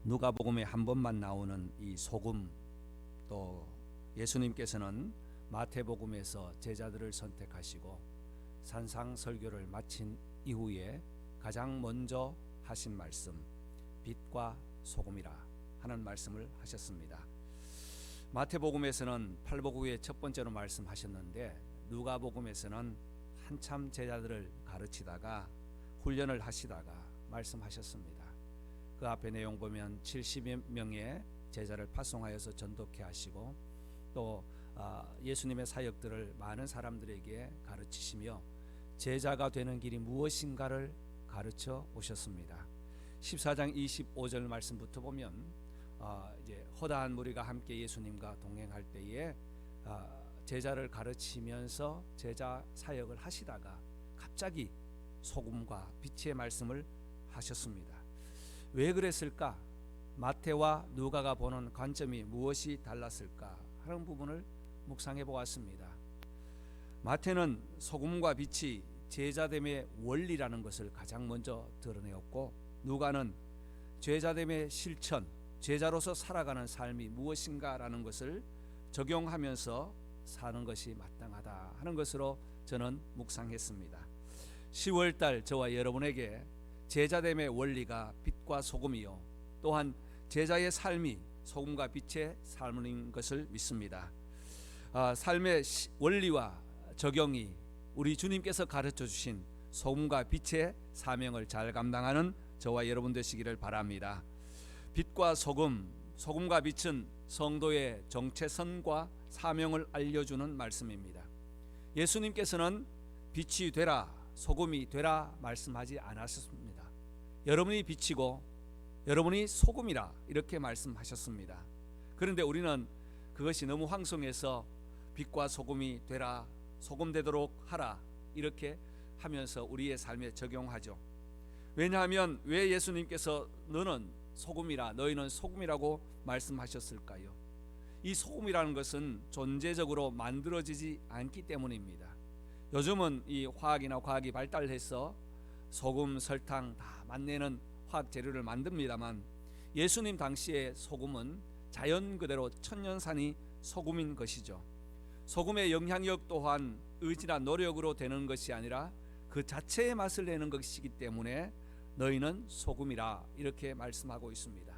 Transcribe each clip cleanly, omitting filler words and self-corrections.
누가복음에 한 번만 나오는 이 소금, 또 예수님께서는 마태복음에서 제자들을 선택하시고 산상 설교를 마친 이후에 가장 먼저 하신 말씀, 빛과 소금이라 하는 말씀을 하셨습니다. 마태복음에서는 팔복음의 첫 번째로 말씀하셨는데, 누가복음에서는 한참 제자들을 가르치다가 훈련을 하시다가 말씀하셨습니다. 그 앞에 내용 보면 70여 명의 제자를 파송하여서 전도케 하시고, 또 예수님의 사역들을 많은 사람들에게 가르치시며 제자가 되는 길이 무엇인가를 가르쳐 오셨습니다. 14장 25절 말씀부터 보면 이제 허다한 무리가 함께 예수님과 동행할 때에 제자를 가르치면서 제자 사역을 하시다가 갑자기 소금과 빛의 말씀을 하셨습니다. 왜 그랬을까? 마태와 누가가 보는 관점이 무엇이 달랐을까 하는 부분을 묵상해 보았습니다. 마태는 소금과 빛이 제자됨의 원리라는 것을 가장 먼저 드러내었고, 누가는 제자됨의 실천, 제자로서 살아가는 삶이 무엇인가라는 것을 적용하면서 사는 것이 마땅하다 하는 것으로 저는 묵상했습니다. 10월달 저와 여러분에게 제자됨의 원리가 빛과 소금이요, 또한 제자의 삶이 소금과 빛의 삶인 것을 믿습니다. 삶의 원리와 적용이 우리 주님께서 가르쳐 주신 소금과 빛의 사명을 잘 감당하는 저와 여러분 되시기를 바랍니다. 빛과 소금, 소금과 빛은 성도의 정체성과 사명을 알려주는 말씀입니다. 예수님께서는 빛이 되라, 소금이 되라 말씀하지 않았습니다. 여러분이 빛이고 여러분이 소금이라 이렇게 말씀하셨습니다. 그런데 우리는 그것이 너무 황송해서 빛과 소금이 되라, 소금 되도록 하라 이렇게 하면서 우리의 삶에 적용하죠. 왜냐하면 왜 예수님께서 너는 소금이라, 너희는 소금이라고 말씀하셨을까요? 이 소금이라는 것은 존재적으로 만들어지지 않기 때문입니다. 요즘은 이 화학이나 과학이 발달해서 소금, 설탕 다 만내는 화학 재료를 만듭니다만, 예수님 당시의 소금은 자연 그대로 천년산이 소금인 것이죠. 소금의 영향력 또한 의지나 노력으로 되는 것이 아니라 그 자체의 맛을 내는 것이기 때문에 너희는 소금이라 이렇게 말씀하고 있습니다.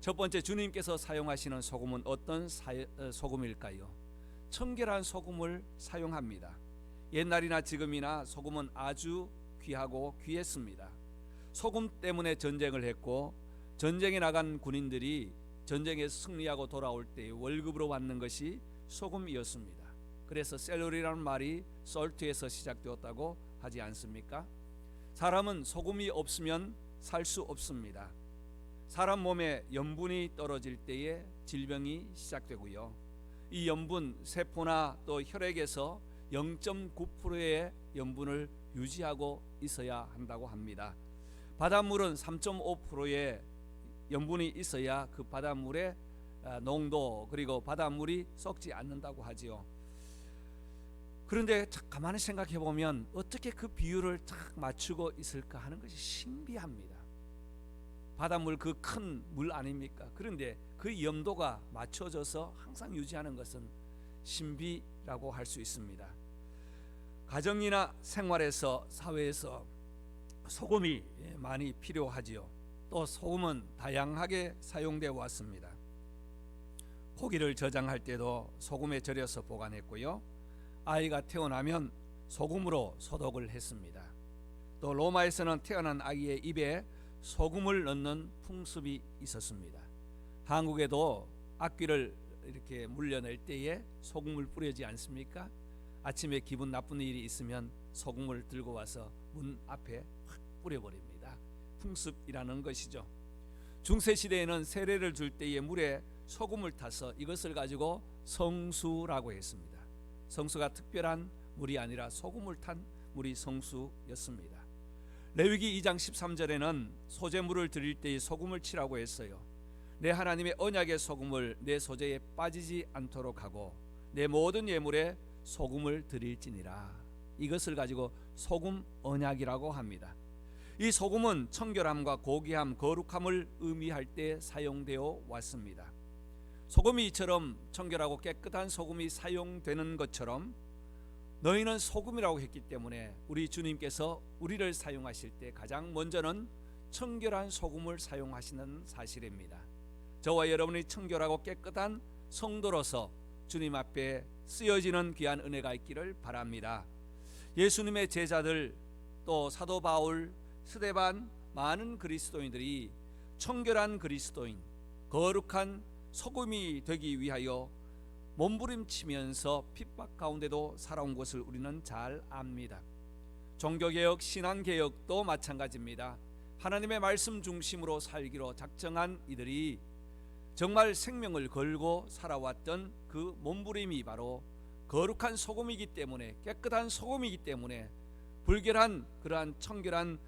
첫 번째, 주님께서 사용하시는 소금은 어떤 소금일까요? 청결한 소금을 사용합니다. 옛날이나 지금이나 소금은 아주 귀하고 귀했습니다. 소금 때문에 전쟁을 했고, 전쟁에 나간 군인들이 전쟁에서 승리하고 돌아올 때 월급으로 받는 것이 소금이었습니다. 그래서 셀러리라는 말이 솔트에서 시작되었다고 하지 않습니까? 사람은 소금이 없으면 살 수 없습니다. 사람 몸에 염분이 떨어질 때에 질병이 시작되고요, 이 염분 세포나 또 혈액에서 0.9%의 염분을 유지하고 있어야 한다고 합니다. 바닷물은 3.5%의 염분이 있어야 그 바닷물의 농도, 그리고 바닷물이 썩지 않는다고 하지요. 그런데 가만히 생각해 보면 어떻게 그 비율을 딱 맞추고 있을까 하는 것이 신비합니다. 바닷물 그 큰 물 아닙니까? 그런데 그 염도가 맞춰져서 항상 유지하는 것은 신비라고 할 수 있습니다. 가정이나 생활에서, 사회에서 소금이 많이 필요하지요. 또 소금은 다양하게 사용되어 왔습니다. 고기를 저장할 때도 소금에 절여서 보관했고요, 아이가 태어나면 소금으로 소독을 했습니다. 또 로마에서는 태어난 아이의 입에 소금을 넣는 풍습이 있었습니다. 한국에도 악귀를 이렇게 물려낼 때에 소금을 뿌리지 않습니까? 아침에 기분 나쁜 일이 있으면 소금을 들고 와서 문 앞에 확 뿌려버립니다. 풍습이라는 것이죠. 중세시대에는 세례를 줄 때에 물에 소금을 타서 이것을 가지고 성수라고 했습니다. 성수가 특별한 물이 아니라 소금을 탄 물이 성수였습니다. 레위기 2장 13절에는 소제물을 드릴 때에 소금을 치라고 했어요. 내 하나님의 언약의 소금을 내 소재에 빠지지 않도록 하고 내 모든 예물에 소금을 드릴지니라. 이것을 가지고 소금 언약이라고 합니다. 이 소금은 청결함과 고귀함, 거룩함을 의미할 때 사용되어 왔습니다. 소금이 이처럼 청결하고 깨끗한 소금이 사용되는 것처럼 너희는 소금이라고 했기 때문에 우리 주님께서 우리를 사용하실 때 가장 먼저는 청결한 소금을 사용하시는 사실입니다. 저와 여러분이 청결하고 깨끗한 성도로서 주님 앞에 쓰여지는 귀한 은혜가 있기를 바랍니다. 예수님의 제자들, 또 사도 바울, 스데반, 많은 그리스도인들이 청결한 그리스도인, 거룩한 소금이 되기 위하여 몸부림치면서 핍박 가운데도 살아온 것을 우리는 잘 압니다. 종교개혁, 신앙개혁도 마찬가지입니다. 하나님의 말씀 중심으로 살기로 작정한 이들이 정말 생명을 걸고 살아왔던 그 몸부림이 바로 거룩한 소금이기 때문에, 깨끗한 소금이기 때문에 불결한 그러한 청결한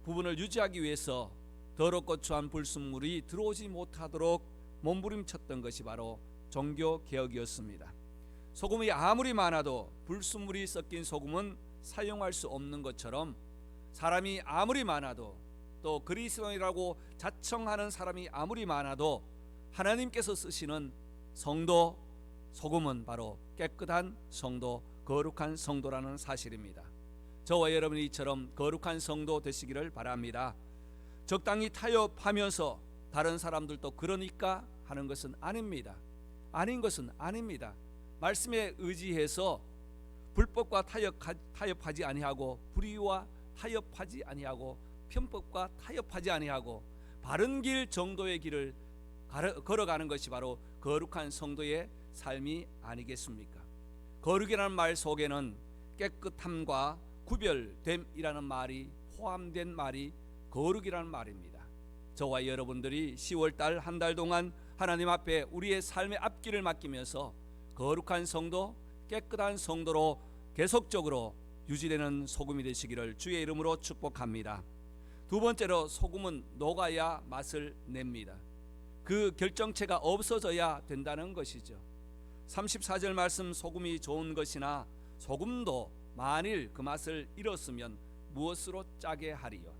부분을 유지하기 위해서 더럽고 추한 불순물이 들어오지 못하도록 몸부림쳤던 것이 바로 종교개혁이었습니다. 소금이 아무리 많아도 불순물이 섞인 소금은 사용할 수 없는 것처럼 사람이 아무리 많아도, 또 그리스도인이라고 자청하는 사람이 아무리 많아도 하나님께서 쓰시는 성도, 소금은 바로 깨끗한 성도, 거룩한 성도라는 사실입니다. 저와 여러분이 이처럼 거룩한 성도 되시기를 바랍니다. 적당히 타협하면서 다른 사람들도 그러니까 하는 것은 아닙니다. 아닌 것은 아닙니다. 말씀에 의지해서 불법과 타협하지 아니하고, 불의와 타협하지 아니하고, 편법과 타협하지 아니하고 바른 길, 정도의 길을 걸어가는 것이 바로 거룩한 성도의 삶이 아니겠습니까? 거룩이라는 말 속에는 깨끗함과 구별됨이라는 말이 포함된 말이 거룩이라는 말입니다. 저와 여러분들이 10월달 한 달 동안 하나님 앞에 우리의 삶의 앞길을 맡기면서 거룩한 성도, 깨끗한 성도로 계속적으로 유지되는 소금이 되시기를 주의 이름으로 축복합니다. 두 번째로, 소금은 녹아야 맛을 냅니다. 그 결정체가 없어져야 된다는 것이죠. 34절 말씀, 소금이 좋은 것이나 소금도 만일 그 맛을 잃었으면 무엇으로 짜게 하리요.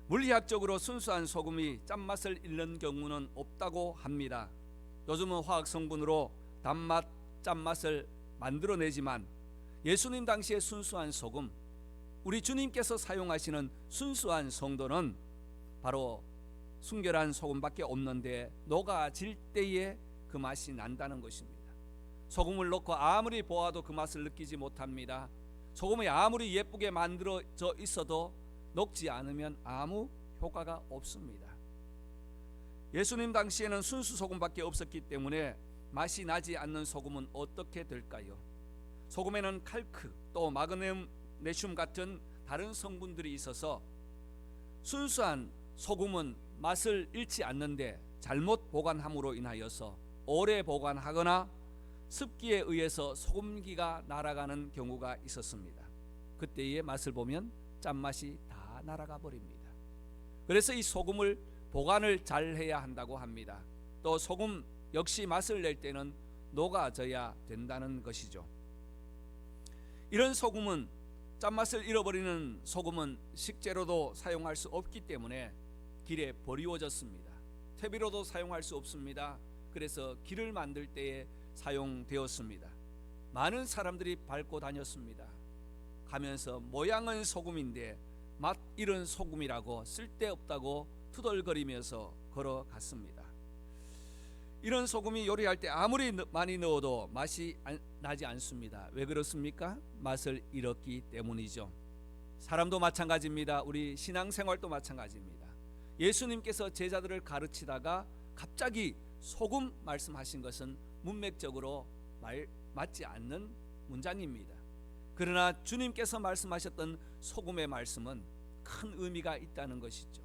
물리학적으로 순수한 소금이 짠맛을 잃는 경우는 없다고 합니다. 요즘은 화학 성분으로 단맛, 짠맛을 만들어내지만 예수님 당시의 순수한 소금, 우리 주님께서 사용하시는 순수한 성도는 바로 순결한 소금밖에 없는데 녹아질 때에 그 맛이 난다는 것입니다. 소금을 넣고 아무리 보아도 그 맛을 느끼지 못합니다. 소금이 아무리 예쁘게 만들어져 있어도 녹지 않으면 아무 효과가 없습니다. 예수님 당시에는 순수 소금밖에 없었기 때문에 맛이 나지 않는 소금은 어떻게 될까요? 소금에는 칼크, 또 마그네슘 같은 다른 성분들이 있어서 순수한 소금은 맛을 잃지 않는데 잘못 보관함으로 인하여서 오래 보관하거나 습기에 의해서 소금기가 날아가는 경우가 있었습니다. 그때의 맛을 보면 짠맛이 다 날아가 버립니다. 그래서 이 소금을 보관을 잘 해야 한다고 합니다. 또 소금 역시 맛을 낼 때는 녹아져야 된다는 것이죠. 이런 소금은, 짠맛을 잃어버리는 소금은 식재로도 사용할 수 없기 때문에 길에 버리워졌습니다. 퇴비로도 사용할 수 없습니다. 그래서 길을 만들 때에 사용되었습니다. 많은 사람들이 밟고 다녔습니다. 가면서 모양은 소금인데 맛 잃은 소금이라고 쓸데없다고 투덜거리면서 걸어갔습니다. 이런 소금이 요리할 때 아무리 많이 넣어도 맛이 나지 않습니다. 왜 그렇습니까? 맛을 잃었기 때문이죠. 사람도 마찬가지입니다. 우리 신앙생활도 마찬가지입니다. 예수님께서 제자들을 가르치다가 갑자기 소금 말씀하신 것은 문맥적으로 맞지 않는 문장입니다. 그러나 주님께서 말씀하셨던 소금의 말씀은 큰 의미가 있다는 것이죠.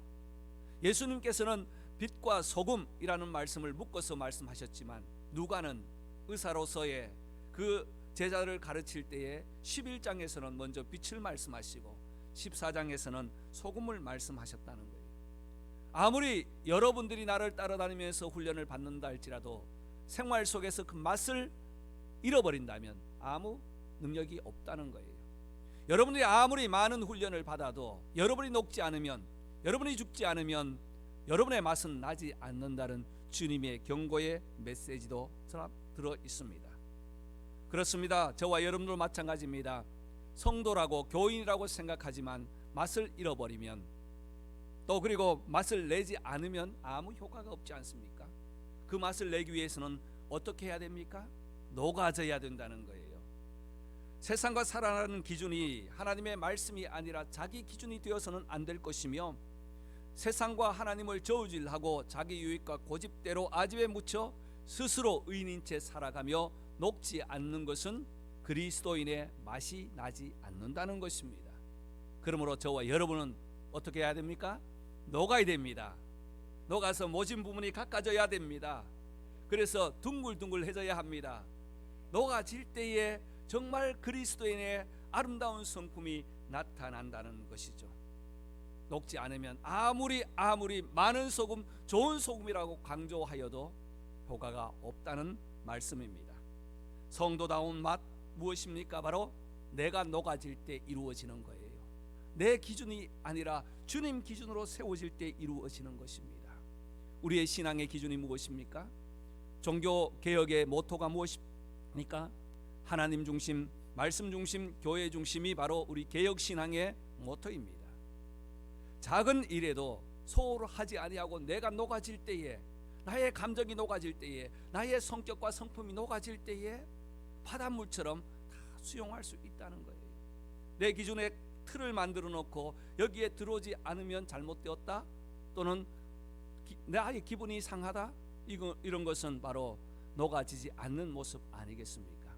예수님께서는 빛과 소금이라는 말씀을 묶어서 말씀하셨지만 누가는 의사로서의 그 제자를 가르칠 때에 11장에서는 먼저 빛을 말씀하시고 14장에서는 소금을 말씀하셨다는 거예요. 아무리 여러분들이 나를 따라다니면서 훈련을 받는다 할지라도 생활 속에서 그 맛을 잃어버린다면 아무 능력이 없다는 거예요. 여러분이 아무리 많은 훈련을 받아도 여러분이 녹지 않으면, 여러분이 죽지 않으면 여러분의 맛은 나지 않는다는 주님의 경고의 메시지도 들어 있습니다. 그렇습니다. 저와 여러분도 마찬가지입니다. 성도라고 교인이라고 생각하지만 맛을 잃어버리면, 또 그리고 맛을 내지 않으면 아무 효과가 없지 않습니까? 그 맛을 내기 위해서는 어떻게 해야 됩니까? 녹아져야 된다는 거예요. 세상과 살아가는 기준이 하나님의 말씀이 아니라 자기 기준이 되어서는 안 될 것이며, 세상과 하나님을 저울질하고 자기 유익과 고집대로 아집에 묻혀 스스로 의인인 채 살아가며 녹지 않는 것은 그리스도인의 맛이 나지 않는다는 것입니다. 그러므로 저와 여러분은 어떻게 해야 됩니까? 녹아야 됩니다. 녹아서 모진 부분이 깎아져야 됩니다. 그래서 둥글둥글해져야 합니다. 녹아질 때에 정말 그리스도인의 아름다운 성품이 나타난다는 것이죠. 녹지 않으면 아무리 많은 소금, 좋은 소금이라고 강조하여도 효과가 없다는 말씀입니다. 성도다운 맛 무엇입니까? 바로 내가 녹아질 때 이루어지는 거예요. 내 기준이 아니라 주님 기준으로 세워질 때 이루어지는 것입니다. 우리의 신앙의 기준이 무엇입니까? 종교개혁의 모토가 무엇입니까? 하나님 중심, 말씀 중심, 교회 중심이 바로 우리 개혁신앙의 모토입니다. 작은 일에도 소홀하지 아니하고 내가 녹아질 때에, 나의 감정이 녹아질 때에, 나의 성격과 성품이 녹아질 때에 바닷물처럼 다 수용할 수 있다는 거예요. 내 기준에 틀을 만들어 놓고 여기에 들어오지 않으면 잘못되었다, 또는 나의 기분이 상하다, 이런 것은 바로 녹아지지 않는 모습 아니겠습니까?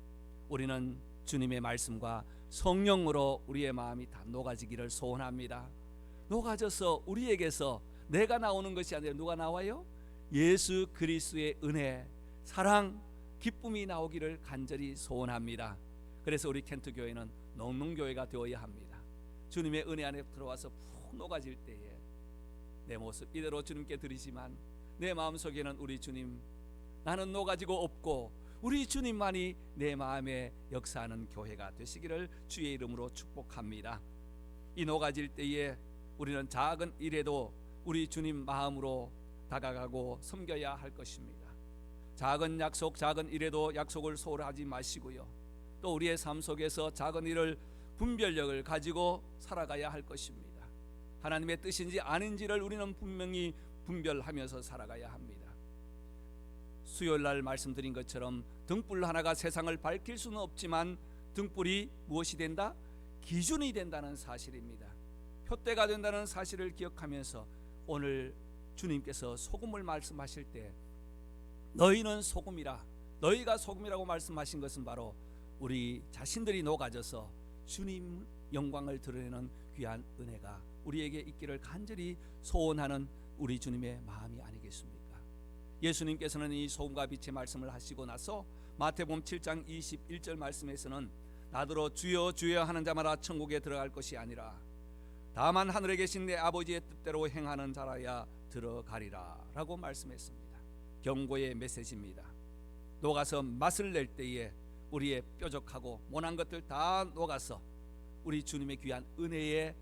우리는 주님의 말씀과 성령으로 우리의 마음이 다 녹아지기를 소원합니다. 녹아져서 우리에게서 내가 나오는 것이 아니라 누가 나와요? 예수 그리스도의 은혜, 사랑, 기쁨이 나오기를 간절히 소원합니다. 그래서 우리 켄트교회는 녹는교회가 되어야 합니다. 주님의 은혜 안에 들어와서 푹 녹아질 때에 내 모습 이대로 주님께 드리지만 내 마음속에는 우리 주님, 나는 녹아지고 없고 우리 주님만이 내 마음에 역사하는 교회가 되시기를 주의 이름으로 축복합니다. 이 녹아질 때에 우리는 작은 일에도 우리 주님 마음으로 다가가고 섬겨야 할 것입니다. 작은 약속, 작은 일에도 약속을 소홀하지 마시고요. 또 우리의 삶 속에서 작은 일을 분별력을 가지고 살아가야 할 것입니다. 하나님의 뜻인지 아닌지를 우리는 분명히 분별하면서 살아가야 합니다. 수요일 날 말씀드린 것처럼 등불 하나가 세상을 밝힐 수는 없지만 등불이 무엇이 된다? 기준이 된다는 사실입니다. 표대가 된다는 사실을 기억하면서 오늘 주님께서 소금을 말씀하실 때 너희는 소금이라, 너희가 소금이라고 말씀하신 것은 바로 우리 자신들이 녹아져서 주님 영광을 드러내는 귀한 은혜가 우리에게 있기를 간절히 소원하는 우리 주님의 마음이 아니겠습니까? 예수님께서는 이 소금과 빛의 말씀을 하시고 나서 마태복음 7장 21절 말씀에서는 나더러 주여 주여 하는 자마다 천국에 들어갈 것이 아니라 다만 하늘에 계신 내 아버지의 뜻대로 행하는 자라야 들어가리라 라고 말씀했습니다. 경고의 메시지입니다. 녹아서 맛을 낼 때에 우리의 뾰족하고 모난 것들 다 녹아서 우리 주님의 귀한 은혜의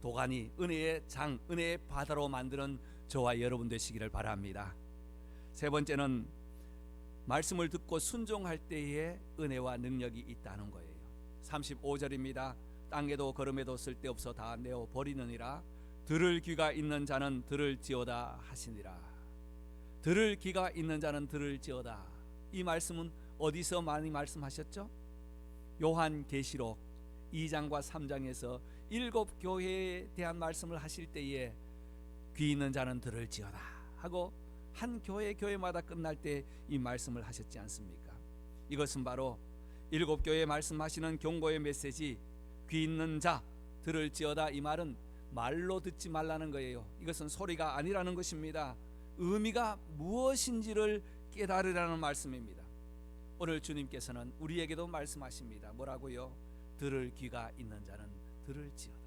도가니, 은혜의 장, 은혜의 바다로 만드는 저와 여러분 되시기를 바랍니다. 세 번째는 말씀을 듣고 순종할 때에 은혜와 능력이 있다는 거예요. 35절입니다. 땅에도 걸음에도 쓸데없어 다 내어 버리느니라. 들을 귀가 있는 자는 들을지어다 하시니라. 들을 귀가 있는 자는 들을지어다. 이 말씀은 어디서 많이 말씀하셨죠? 요한계시록 2장과 3장에서 7 교회에 대한 말씀을 하실 때에 귀 있는 자는 들을지어다 하고 한 교회마다 끝날 때 이 말씀을 하셨지 않습니까? 이것은 바로 7 교회에 말씀하시는 경고의 메시지, 귀 있는 자 들을지어다, 이 말은 말로 듣지 말라는 거예요. 이것은 소리가 아니라는 것입니다. 의미가 무엇인지를 깨달으라는 말씀입니다. 오늘 주님께서는 우리에게도 말씀하십니다. 뭐라고요? 들을 귀가 있는 자는 들을지어다.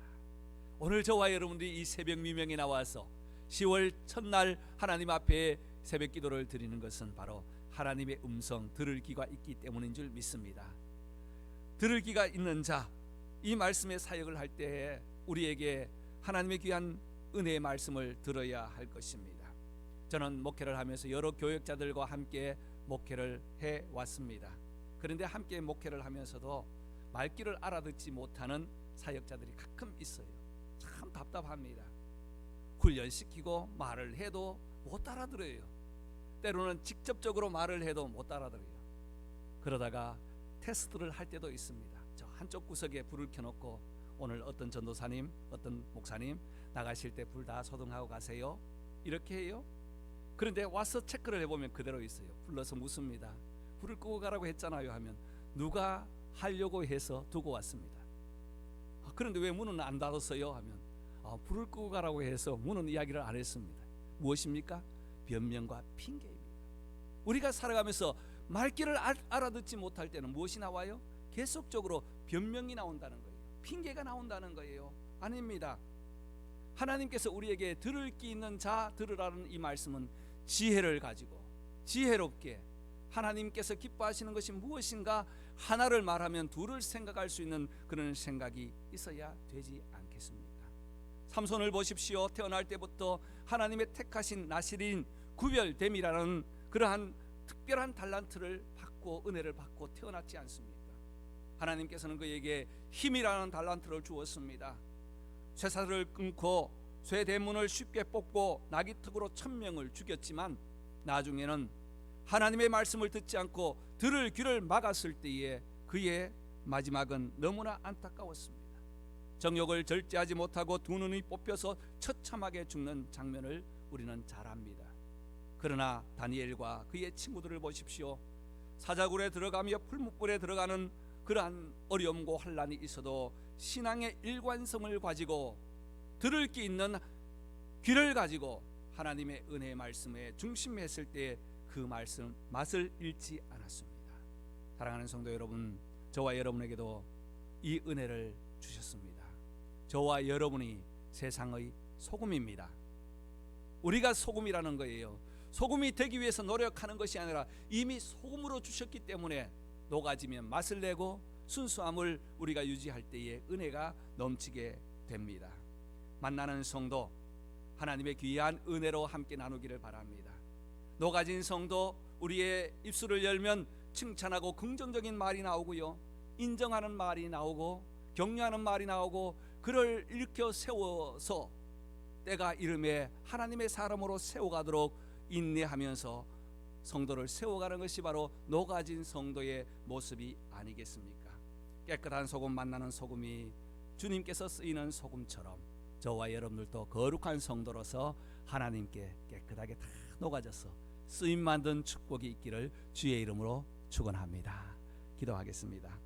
오늘 저와 여러분들이 이 새벽 미명에 나와서 10월 첫날 하나님 앞에 새벽 기도를 드리는 것은 바로 하나님의 음성 들을 귀가 있기 때문인 줄 믿습니다. 들을 귀가 있는 자, 이 말씀의 사역을 할 때에 우리에게 하나님의 귀한 은혜의 말씀을 들어야 할 것입니다. 저는 목회를 하면서 여러 교역자들과 함께 목회를 해왔습니다. 그런데 함께 목회를 하면서도 말귀를 알아듣지 못하는 사역자들이 가끔 있어요. 참 답답합니다. 훈련시키고 말을 해도 못 알아들어요. 때로는 직접적으로 말을 해도 못 알아들어요. 그러다가 테스트를 할 때도 있습니다. 저 한쪽 구석에 불을 켜놓고 오늘 어떤 전도사님, 어떤 목사님 나가실 때 불 다 소등하고 가세요, 이렇게 해요. 그런데 와서 체크를 해보면 그대로 있어요. 불러서 묻습니다. 불을 끄고 가라고 했잖아요 하면 누가 하려고 해서 두고 왔습니다. 그런데 왜 문은 안 닫았어요 하면 불을 끄고 가라고 해서 문은 이야기를 안 했습니다. 무엇입니까? 변명과 핑계입니다. 우리가 살아가면서 말귀를 알아듣지 못할 때는 무엇이 나와요? 계속적으로 변명이 나온다는 거예요. 핑계가 나온다는 거예요. 아닙니다. 하나님께서 우리에게 들을 귀 있는 자 들으라는 이 말씀은 지혜를 가지고 지혜롭게 하나님께서 기뻐하시는 것이 무엇인가 하나를 말하면 둘을 생각할 수 있는 그런 생각이 있어야 되지 않겠습니까? 삼손을 보십시오. 태어날 때부터 하나님의 택하신 나실인 구별됨이라는 그러한 특별한 달란트를 받고 은혜를 받고 태어났지 않습니까? 하나님께서는 그에게 힘이라는 달란트를 주었습니다. 쇠사슬을 끊고 쇠 대문을 쉽게 뽑고 나귀특으로 1000명을 죽였지만 나중에는 하나님의 말씀을 듣지 않고 들을 귀를 막았을 때에 그의 마지막은 너무나 안타까웠습니다. 정욕을 절제하지 못하고 두 눈이 뽑혀서 처참하게 죽는 장면을 우리는 잘 압니다. 그러나 다니엘과 그의 친구들을 보십시오. 사자굴에 들어가며 풀무불에 들어가는 그러한 어려움과 환난이 있어도 신앙의 일관성을 가지고 들을 게 있는 귀를 가지고 하나님의 은혜의 말씀에 중심했을 때 그 말씀 맛을 잃지 않았습니다. 사랑하는 성도 여러분, 저와 여러분에게도 이 은혜를 주셨습니다. 저와 여러분이 세상의 소금입니다. 우리가 소금이라는 거예요. 소금이 되기 위해서 노력하는 것이 아니라 이미 소금으로 주셨기 때문에 녹아지면 맛을 내고 순수함을 우리가 유지할 때에 은혜가 넘치게 됩니다. 만나는 성도 하나님의 귀한 은혜로 함께 나누기를 바랍니다. 녹아진 성도 우리의 입술을 열면 칭찬하고 긍정적인 말이 나오고요, 인정하는 말이 나오고 격려하는 말이 나오고 그를 일으켜 세워서 때가 이름에 하나님의 사람으로 세워가도록 인내하면서 성도를 세워가는 것이 바로 녹아진 성도의 모습이 아니겠습니까? 깨끗한 소금 만나는 소금이 주님께서 쓰이는 소금처럼 저와 여러분들도 거룩한 성도로서 하나님께 깨끗하게 다 녹아져서 쓰임 만든 축복이 있기를 주의 이름으로 축원합니다. 기도하겠습니다.